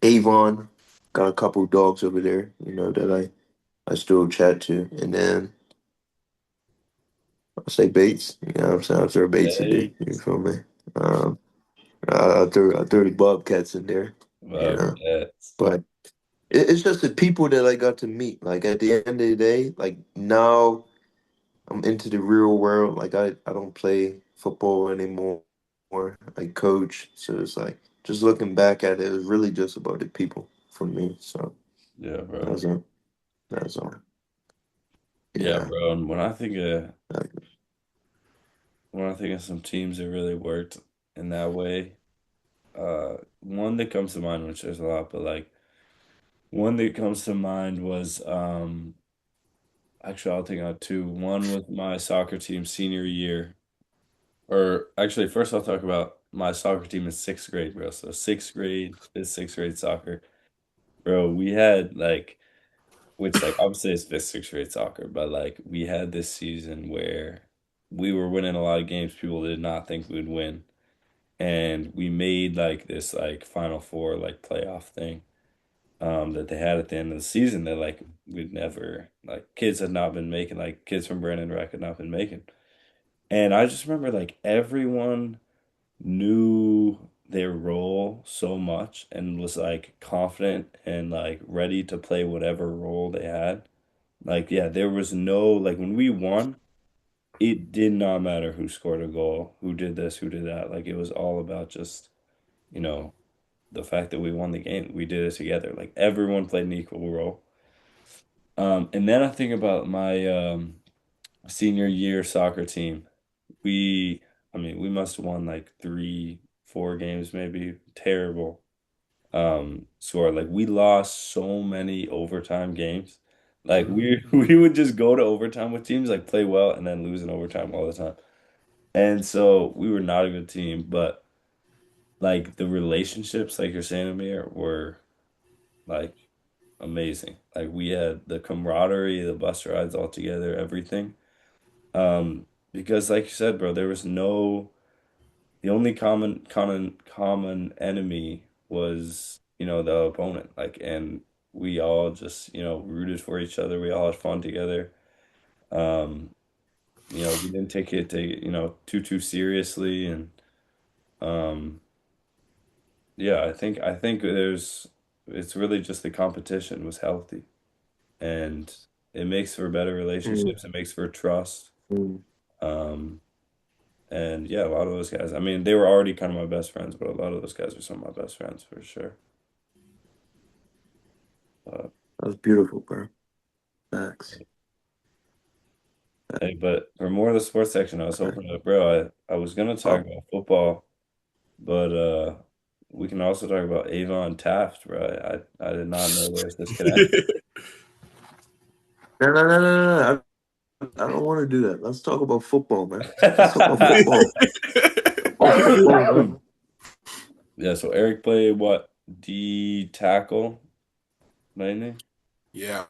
[SPEAKER 1] Avon. got a couple dogs over there, that I still chat to, and then I'll say Bates. You know what I'm saying? I'll throw Bates in there.
[SPEAKER 3] Hey,
[SPEAKER 1] You feel me? Um, I'll throw the Bobcats in there. You
[SPEAKER 3] well,
[SPEAKER 1] know,
[SPEAKER 3] that's
[SPEAKER 1] but it's just the people that I got to meet. Like at the end of the day, like now I'm into the real world. Like I don't play football anymore. I coach, so it's like just looking back at it, it was really just about the people for me. So
[SPEAKER 3] yeah, bro.
[SPEAKER 1] that's all. That's all.
[SPEAKER 3] Yeah,
[SPEAKER 1] Yeah.
[SPEAKER 3] bro. And
[SPEAKER 1] Like,
[SPEAKER 3] when I think of some teams that really worked in that way, one that comes to mind, which there's a lot, but like one that comes to mind was actually I'll think of two. One was my soccer team senior year. Or actually, first I'll talk about my soccer team in sixth grade, bro. So sixth grade is sixth grade soccer. Bro, we had like which like obviously it's fifth, sixth grade soccer, but like we had this season where we were winning a lot of games people did not think we'd win. And we made like this like Final Four like playoff thing that they had at the end of the season that like we'd never like kids had not been making like kids from Brandon Rack had not been making. And I just remember like everyone knew their role so much and was like confident and like ready to play whatever role they had. Like, yeah, there was no like when we won, it did not matter who scored a goal, who did this, who did that. Like it was all about just, you know, the fact that we won the game. We did it together. Like everyone played an equal role. And then I think about my senior year soccer team. We, I mean, we must have won like three, four games, maybe. Terrible score. Like we lost so many overtime games. Like we we would just go to overtime with teams, like play well and then lose in overtime all the time. And so we were not a good team, but like the relationships, like you're saying, Amir, were like amazing. Like we had the camaraderie, the bus rides all together, everything. Because like you said, bro, there was no the only common enemy was, the opponent. Like and we all just, rooted for each other. We all had fun together. Um, we didn't take it too seriously and um yeah, I think it's really just the competition was healthy and it makes for better
[SPEAKER 1] mm,
[SPEAKER 3] relationships, it makes for trust.
[SPEAKER 1] mm.
[SPEAKER 3] Um And yeah, a lot of those guys. I mean, they were already kind of my best friends, but a lot of those guys are some of my best friends for sure. Uh,
[SPEAKER 1] That's beautiful, bro. Facts.
[SPEAKER 3] hey, but for more of the sports section, I was hoping to, bro, I was gonna talk
[SPEAKER 1] Oh,
[SPEAKER 3] about football, but we can also talk about Avon Taft, bro. I did not know there was this connection.
[SPEAKER 1] no, no, no, no, no. I don't want to do that. Let's talk about football, man. Let's talk about football. Talk about football, man.
[SPEAKER 3] Yeah, so Eric played what? D tackle, mainly?
[SPEAKER 2] Yeah,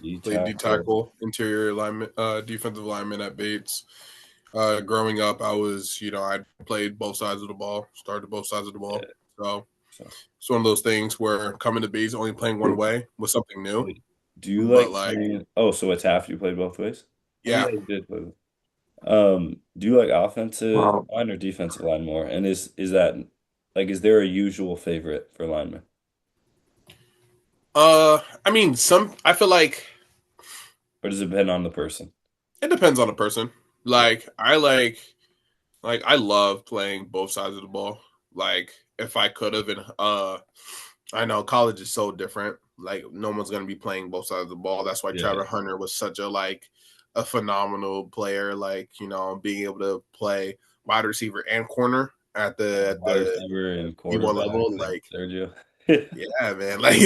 [SPEAKER 3] D
[SPEAKER 2] played D
[SPEAKER 3] tackle.
[SPEAKER 2] tackle, interior lineman, defensive lineman at Bates. Growing up, I played both sides of the ball, started both sides of the
[SPEAKER 3] Yeah.
[SPEAKER 2] ball. So
[SPEAKER 3] So,
[SPEAKER 2] it's one of those things where coming to Bates only playing one way was something new.
[SPEAKER 3] wait, do you
[SPEAKER 2] But
[SPEAKER 3] like
[SPEAKER 2] like,
[SPEAKER 3] playing? Oh, so it's half you played both ways? Oh yeah,
[SPEAKER 2] yeah,
[SPEAKER 3] you did play. Do you like offensive
[SPEAKER 1] Wow.
[SPEAKER 3] line or defensive line more? And is that like is there a usual favorite for linemen?
[SPEAKER 2] I mean, I feel like
[SPEAKER 3] Or does it depend on the person?
[SPEAKER 2] it depends on the person.
[SPEAKER 3] Yeah.
[SPEAKER 2] Like, I love playing both sides of the ball. Like, if I could have, and I know college is so different. Like, no one's gonna be playing both sides of the ball. That's why
[SPEAKER 3] Yeah.
[SPEAKER 2] Trevor Hunter was such a phenomenal player. Like, being able to play wide receiver and corner at the at
[SPEAKER 3] Wide
[SPEAKER 2] the
[SPEAKER 3] receiver and
[SPEAKER 2] D1
[SPEAKER 3] quarterback
[SPEAKER 2] level.
[SPEAKER 3] like
[SPEAKER 2] Like,
[SPEAKER 3] Sergio.
[SPEAKER 2] yeah, man. Like,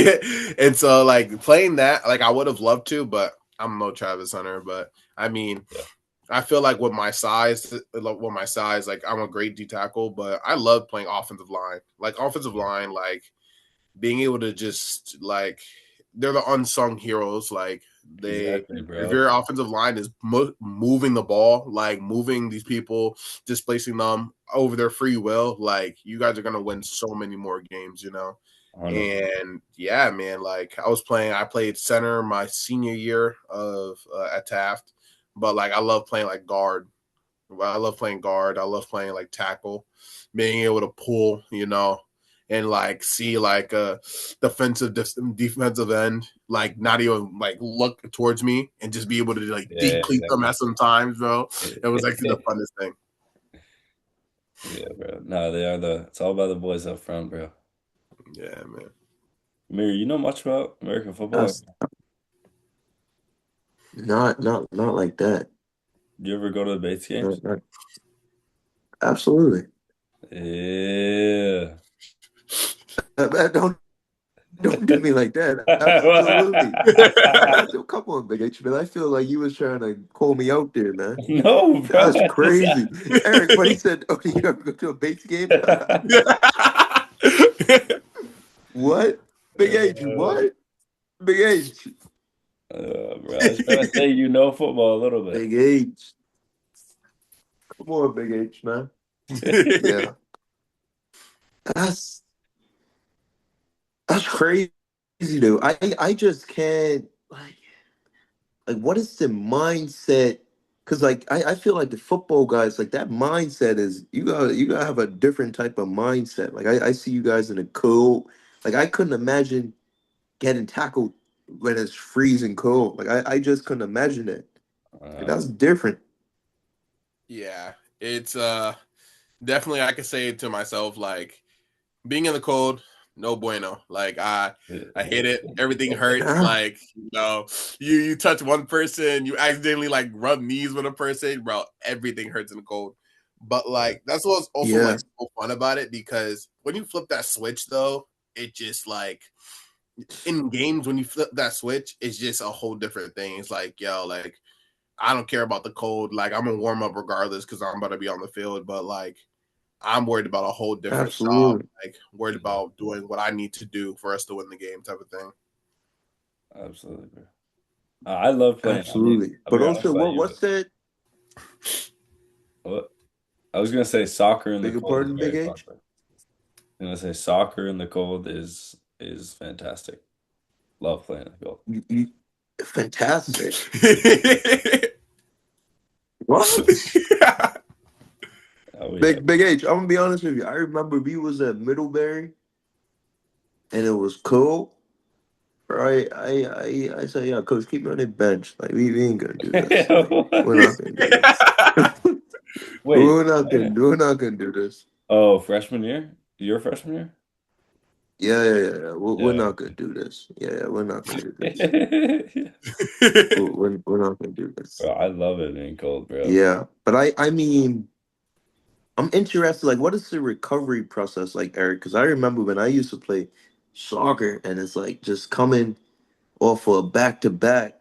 [SPEAKER 2] and so like playing that, like I would have loved to, but I'm no Travis Hunter. But I mean,
[SPEAKER 3] Yeah.
[SPEAKER 2] I feel like with my size, like I'm a great D tackle, but I love playing offensive line. Like offensive line, like being able to just like they're the unsung heroes. Like
[SPEAKER 3] Exactly,
[SPEAKER 2] if
[SPEAKER 3] bro.
[SPEAKER 2] your offensive line is moving the ball, like moving these people, displacing them over their free will, like you guys are gonna win so many more games, And yeah, man, like I played center my senior year of at Taft, but like I love playing like guard. I love playing guard. I love playing like tackle, being able to pull, and like see like a defensive end, like not even like look towards me and just be able to like decleat them at some times, bro. It was actually the funnest thing.
[SPEAKER 3] Yeah, bro. No, it's all about the boys up front, bro.
[SPEAKER 2] Yeah, man.
[SPEAKER 3] Amir, you know much about American football?
[SPEAKER 1] Not like that.
[SPEAKER 3] Do you ever go to the Bates games?
[SPEAKER 1] Absolutely.
[SPEAKER 3] Yeah.
[SPEAKER 1] Don't do me like that. Absolutely. Come on, Big H, man. I feel like you was trying to call me out there, man.
[SPEAKER 3] No, bro.
[SPEAKER 1] That's crazy. Eric, but he said, "Oh, you ever go to a Bates game?" What? Big H, what? Big H.
[SPEAKER 3] Bro, I was trying to say you know football a little bit.
[SPEAKER 1] Big H. Come on, Big H, man. Yeah. That's crazy, though. I just can't like what is the mindset? Because like I feel like the football guys, like that mindset is you gotta have a different type of mindset. Like I see you guys in a cold. Like I couldn't imagine getting tackled when it's freezing cold. Like I just couldn't imagine it. Like, that's different.
[SPEAKER 2] Yeah, it's definitely I could say it to myself like being in the cold, no bueno. Like I hate it. Everything hurts. Like you touch one person, you accidentally like rub knees with a person, bro. Everything hurts in the cold. But like that's what's also like so fun about it because when you flip that switch though, it just like in games when you flip that switch, it's just a whole different thing. It's like like I don't care about the cold. Like I'm gonna warm up regardless because I'm about to be on the field. But like I'm worried about a whole different stuff. Like worried about doing what I need to do for us to win the game, type of thing.
[SPEAKER 3] Absolutely, bro. I love playing.
[SPEAKER 1] Absolutely. But also, what's that?
[SPEAKER 3] What? I was gonna say soccer in the cold.
[SPEAKER 1] Pardon, Big H?
[SPEAKER 3] I'm gonna say soccer in the cold is fantastic. Love playing in the cold.
[SPEAKER 1] Fantastic. What? Big H, I'm gonna be honest with you. I remember we was at Middlebury and it was cold. Right? I said, yeah, coach, keep me on the bench. Like we ain't gonna do this. Like, we're not gonna do this.
[SPEAKER 3] Wait,
[SPEAKER 1] we're not gonna do this.
[SPEAKER 3] Oh, freshman year? Your freshman year?
[SPEAKER 1] Yeah. We're not gonna do this. Yeah, we're not gonna do this. we're not gonna do this.
[SPEAKER 3] Bro, I love it being cold, bro.
[SPEAKER 1] Yeah, but I mean, I'm interested. Like, what is the recovery process like, Eric? Because I remember when I used to play soccer, and it's like just coming off of a back-to-back.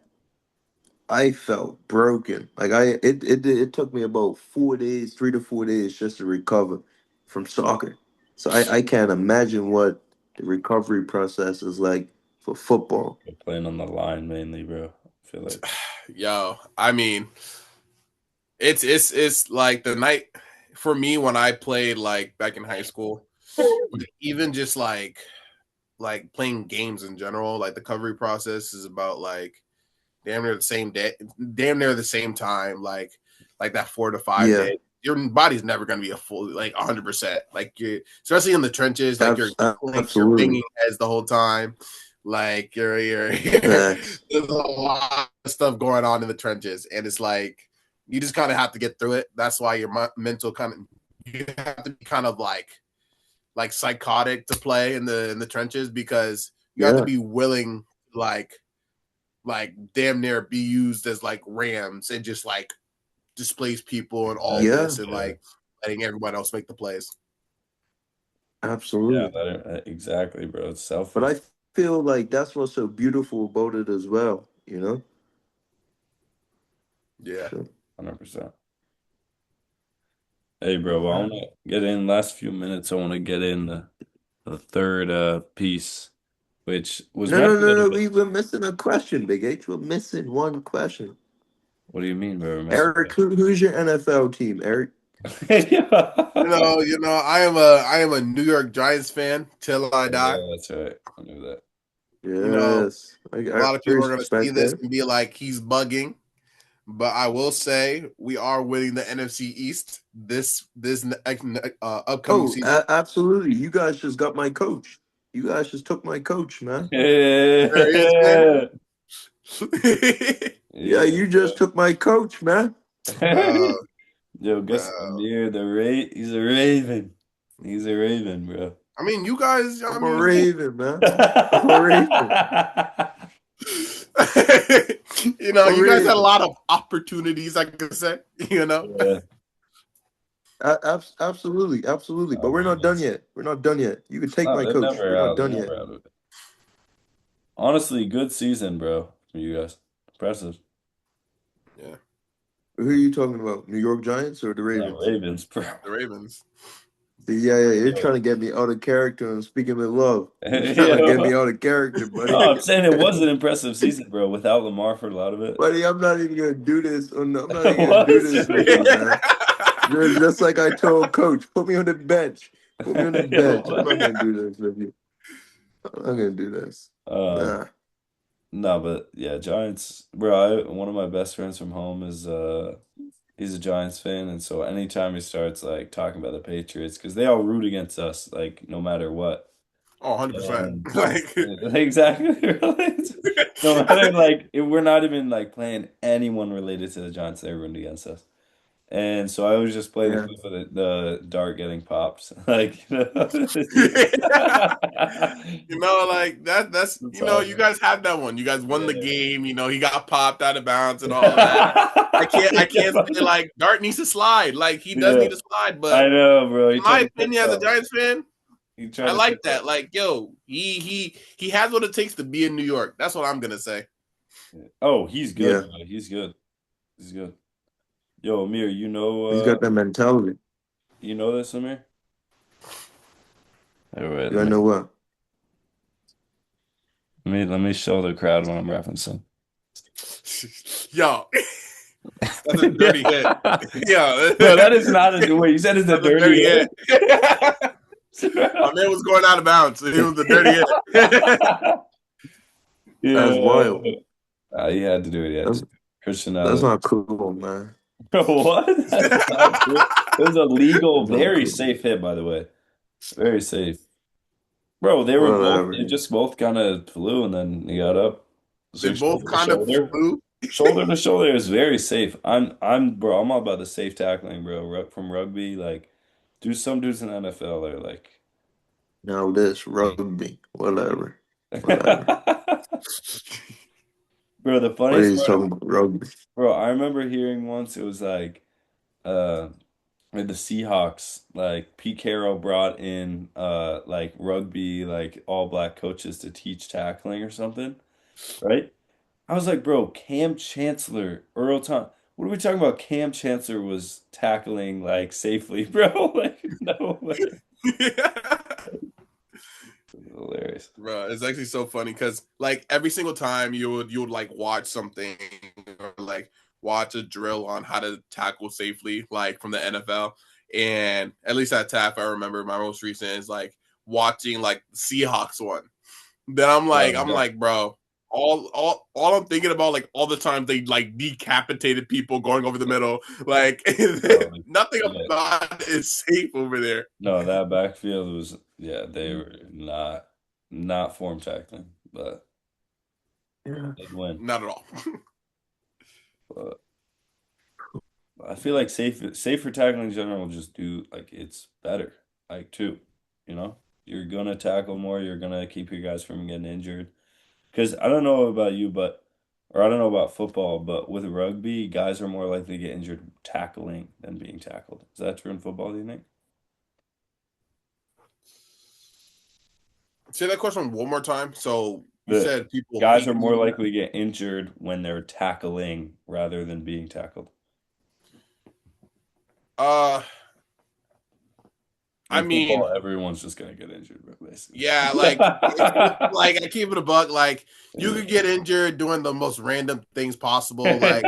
[SPEAKER 1] I felt broken. Like it took me about 4 days, 3 to 4 days just to recover from soccer. So I can't imagine what the recovery process is like for football.
[SPEAKER 3] You're playing on the line mainly, bro. I feel like.
[SPEAKER 2] Yo, I mean, it's like the night for me when I played like back in high school, even just like playing games in general, like the recovery process is about like damn near the same day, damn near the same time, like that 4 to 5 days. Your body's never going to be a full like 100%. Like you're especially in the trenches, like you're banging heads the whole time. Like you're there's a lot of stuff going on in the trenches, and it's like you just kind of have to get through it. That's why your mental you have to be kind of like psychotic to play in the trenches because you have to be willing like damn near be used as like rams and just like displace people and all this and like letting everyone else make the plays.
[SPEAKER 1] Absolutely.
[SPEAKER 3] Yeah, exactly, bro. It's selfish.
[SPEAKER 1] But I feel like that's what's so beautiful about it as well, you know?
[SPEAKER 2] Yeah.
[SPEAKER 3] 100%. Hey, bro, I want to get in last few minutes. I want to get in the third piece, which was
[SPEAKER 1] no. We're missing a question, Big H. We're missing one question.
[SPEAKER 3] What do you mean, bro?
[SPEAKER 1] Eric, who's your NFL team, Eric?
[SPEAKER 2] I am a New York Giants fan till I die.
[SPEAKER 3] Yeah, that's right. I knew that.
[SPEAKER 1] Yes,
[SPEAKER 2] A lot of people are going to see
[SPEAKER 1] respect
[SPEAKER 2] this
[SPEAKER 1] that.
[SPEAKER 2] and be like, he's bugging. But I will say we are winning the NFC East this upcoming season.
[SPEAKER 1] Absolutely. You guys just got my coach. You guys just took my coach, man.
[SPEAKER 2] There he is, man.
[SPEAKER 1] Yeah, you just took my coach, man.
[SPEAKER 3] Yo, guess Amir, he's a Raven. He's a Raven, bro.
[SPEAKER 2] I mean, you guys.
[SPEAKER 1] I'm a Raven, man. I'm a Raven.
[SPEAKER 2] You guys had a lot of opportunities, I could say.
[SPEAKER 3] Yeah.
[SPEAKER 1] Absolutely. But we're not done yet. We're not done yet. You can take my
[SPEAKER 3] They're
[SPEAKER 1] coach.
[SPEAKER 3] never
[SPEAKER 1] We're
[SPEAKER 3] out.
[SPEAKER 1] not done
[SPEAKER 3] They're
[SPEAKER 1] yet.
[SPEAKER 3] never out of it. Honestly, good season, bro, for you guys. Impressive.
[SPEAKER 2] Yeah.
[SPEAKER 1] Who are you talking about? New York Giants or the Ravens?
[SPEAKER 3] No, Ravens, bro.
[SPEAKER 2] The Ravens.
[SPEAKER 1] Yeah. You're trying to get me out of character and speaking with love. You're trying to get me out of character, buddy.
[SPEAKER 3] No, I'm saying it was an impressive season, bro, without Lamar for a lot of it.
[SPEAKER 1] Buddy, I'm not even gonna do this. I'm not even gonna do this with you, man. Just like I told Coach, put me on the bench. Put me on the bench. I'm not gonna do this with you. I'm not gonna do this. Nah.
[SPEAKER 3] No, but yeah, Giants, bro. One of my best friends from home is he's a Giants fan, and so anytime he starts like talking about the Patriots, because they all root against us, like no matter what.
[SPEAKER 2] Oh, 100%.
[SPEAKER 3] Like exactly. No matter like if we're not even like playing anyone related to the Giants, they're rooting against us. And so I was just playing the clip of the dart getting popped. Like,
[SPEAKER 2] like that's you guys have that one. You guys won the game, he got popped out of bounds and all that. I can't say like Dart needs to slide. Like he does need to slide, but
[SPEAKER 3] I know, bro.
[SPEAKER 2] In my opinion, as a Giants fan, I like that. Like, yo, he has what it takes to be in New York. That's what I'm gonna say.
[SPEAKER 3] Oh, he's good. Yeah. He's good. He's good. Yo, Amir,
[SPEAKER 1] he's got that mentality.
[SPEAKER 3] You know this, Amir? All right.
[SPEAKER 1] I know what?
[SPEAKER 3] Let me show the crowd what I'm referencing.
[SPEAKER 2] Yo, that's a dirty hit. Yeah,
[SPEAKER 3] no, that is not a wait. You said it's a dirty hit.
[SPEAKER 2] My man was going out of bounds. It was a dirty hit.
[SPEAKER 1] Yeah, that's wild.
[SPEAKER 3] He had to do it. Yeah, Christian.
[SPEAKER 1] That's not cool, man.
[SPEAKER 3] What? It was a legal, very safe hit, by the way. Very safe. Bro, they just both kind of flew and then he got up.
[SPEAKER 2] They both kind of flew.
[SPEAKER 3] Shoulder to shoulder is very safe. I'm all about the safe tackling, bro. From rugby, like some dudes in the NFL are like
[SPEAKER 1] now this rugby, whatever.
[SPEAKER 3] Bro, the funniest
[SPEAKER 1] part, talking about rugby.
[SPEAKER 3] Bro, I remember hearing once it was like the Seahawks, like Pete Carroll brought in like rugby, like all black coaches to teach tackling or something, right? I was like, bro, Cam Chancellor, Earl Tom, what are we talking about? Cam Chancellor was tackling like safely, bro. Like, no way. Hilarious,
[SPEAKER 2] bro. It's actually so funny because like every single time you would like watch something or like watch a drill on how to tackle safely, like from the NFL, and at least at TAF, I remember my most recent is like watching like Seahawks one. Then I'm like, bro, all I'm thinking about like all the times they like decapitated people going over the middle, like nothing about it is safe over there.
[SPEAKER 3] No, that backfield was they were not form tackling, but they'd win.
[SPEAKER 2] Not at all.
[SPEAKER 3] But I feel like safer tackling in general just do like it's better. Like too, you're gonna tackle more. You're gonna keep your guys from getting injured. Because I don't know about you, or I don't know about football, but with rugby, guys are more likely to get injured tackling than being tackled. Is that true in football, do you think?
[SPEAKER 2] Say that question one more time. So you said
[SPEAKER 3] guys are more likely to get injured when they're tackling rather than being tackled.
[SPEAKER 2] I mean,
[SPEAKER 3] football, everyone's just gonna get injured, basically.
[SPEAKER 2] Yeah, like I keep it a buck. Like you could get injured doing the most random things possible. Like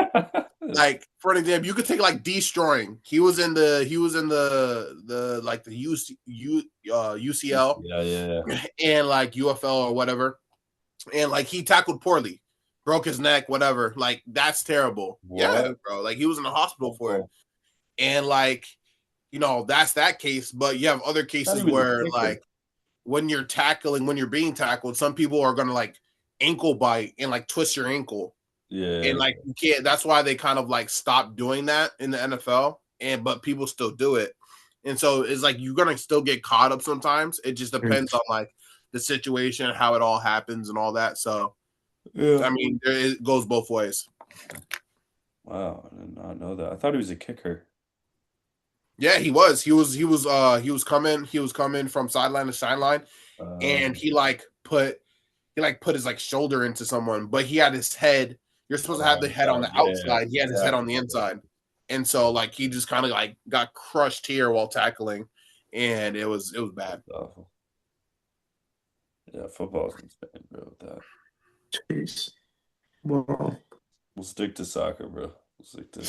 [SPEAKER 2] Like, for an example, you could take like destroying. He was in the like the UCL
[SPEAKER 3] Yeah.
[SPEAKER 2] and like UFL or whatever, and like he tackled poorly, broke his neck, whatever. Like that's terrible.
[SPEAKER 3] What?
[SPEAKER 2] Yeah, bro. Like he was in the hospital for it, and like that's that case. But you have other cases where like when you're tackling, when you're being tackled, some people are gonna like ankle bite and like twist your ankle.
[SPEAKER 3] Yeah.
[SPEAKER 2] And like you can't, that's why they kind of like stopped doing that in the NFL. But people still do it. And so it's like you're gonna still get caught up sometimes. It just depends on like the situation, how it all happens and all that. So I mean it goes both ways.
[SPEAKER 3] Wow, I did not know that. I thought he was a kicker.
[SPEAKER 2] Yeah, he was coming from sideline to sideline, and he put his like shoulder into someone, but he had his head. You're supposed to have the head on the outside. He had his head on the inside. And so like he just kind of like got crushed here while tackling, and it was bad.
[SPEAKER 3] Awful. Yeah, football's insane, bro, with that.
[SPEAKER 1] Jeez. Wow.
[SPEAKER 3] We'll stick to soccer, bro. We'll stick to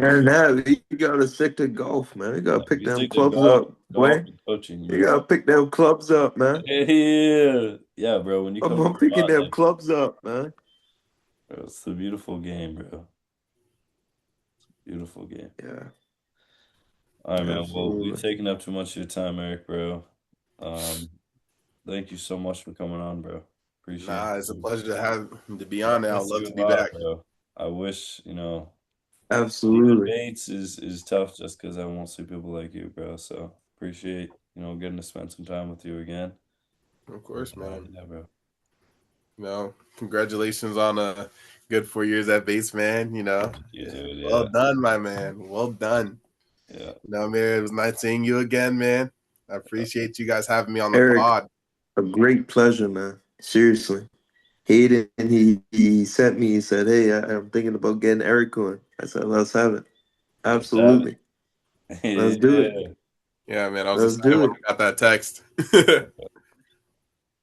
[SPEAKER 1] Man, now you gotta stick to golf, man. You gotta pick them clubs up, boy.
[SPEAKER 3] Coaching,
[SPEAKER 1] you gotta pick them clubs up, man.
[SPEAKER 3] Yeah, bro. When you come
[SPEAKER 1] I'm picking them clubs up, man.
[SPEAKER 3] Bro, it's a beautiful game, bro. It's a beautiful game.
[SPEAKER 1] Yeah.
[SPEAKER 3] All right, man. Well, we've taken up too much of your time, Eric, bro. Thank you so much for coming on, bro. Appreciate it.
[SPEAKER 2] It's a pleasure to be on there. I'd love to be back.
[SPEAKER 3] Bro. I wish,
[SPEAKER 1] Absolutely.
[SPEAKER 3] Bates is tough just because I won't see people like you, bro. So appreciate, getting to spend some time with you again.
[SPEAKER 2] Of course, man.
[SPEAKER 3] Yeah, bro.
[SPEAKER 2] Congratulations on a good 4 years at base, man.
[SPEAKER 3] Dude,
[SPEAKER 2] well done, my man. Well done.
[SPEAKER 3] Yeah.
[SPEAKER 2] Amir, it was nice seeing you again, man. I appreciate you guys having me on the pod.
[SPEAKER 1] A great pleasure, man. Seriously. Hayden, he sent me, he said, hey, I'm thinking about getting Eric on. I said, let's have it. Absolutely. Let's do it.
[SPEAKER 2] Yeah, man. I was excited when I got that text.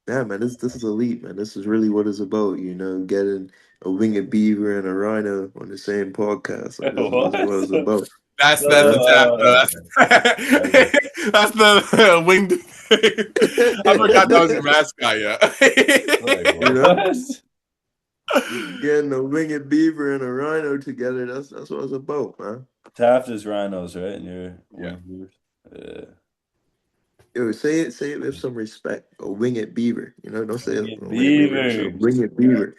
[SPEAKER 1] Yeah, man, this is elite, man. This is really what it's about, getting a winged beaver and a rhino on the same podcast. Like, this is what it's about.
[SPEAKER 2] That's the winged. I forgot that was your mascot.
[SPEAKER 1] Yeah. Getting a winged beaver and a rhino together. That's what it's about, man.
[SPEAKER 3] Taft is rhinos, right? And you're yeah.
[SPEAKER 1] Yo, say it with some respect. A winged beaver, don't say it.
[SPEAKER 3] A winged
[SPEAKER 1] beaver,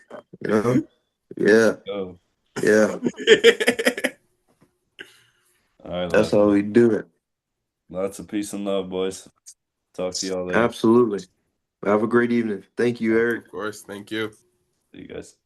[SPEAKER 1] Yeah.
[SPEAKER 3] Oh.
[SPEAKER 1] Yeah.
[SPEAKER 3] All right,
[SPEAKER 1] that's how we do it.
[SPEAKER 3] Lots of peace and love, boys. Talk to y'all later.
[SPEAKER 1] Absolutely. Have a great evening. Thank you, Eric.
[SPEAKER 2] Of course. Thank you.
[SPEAKER 3] See you guys.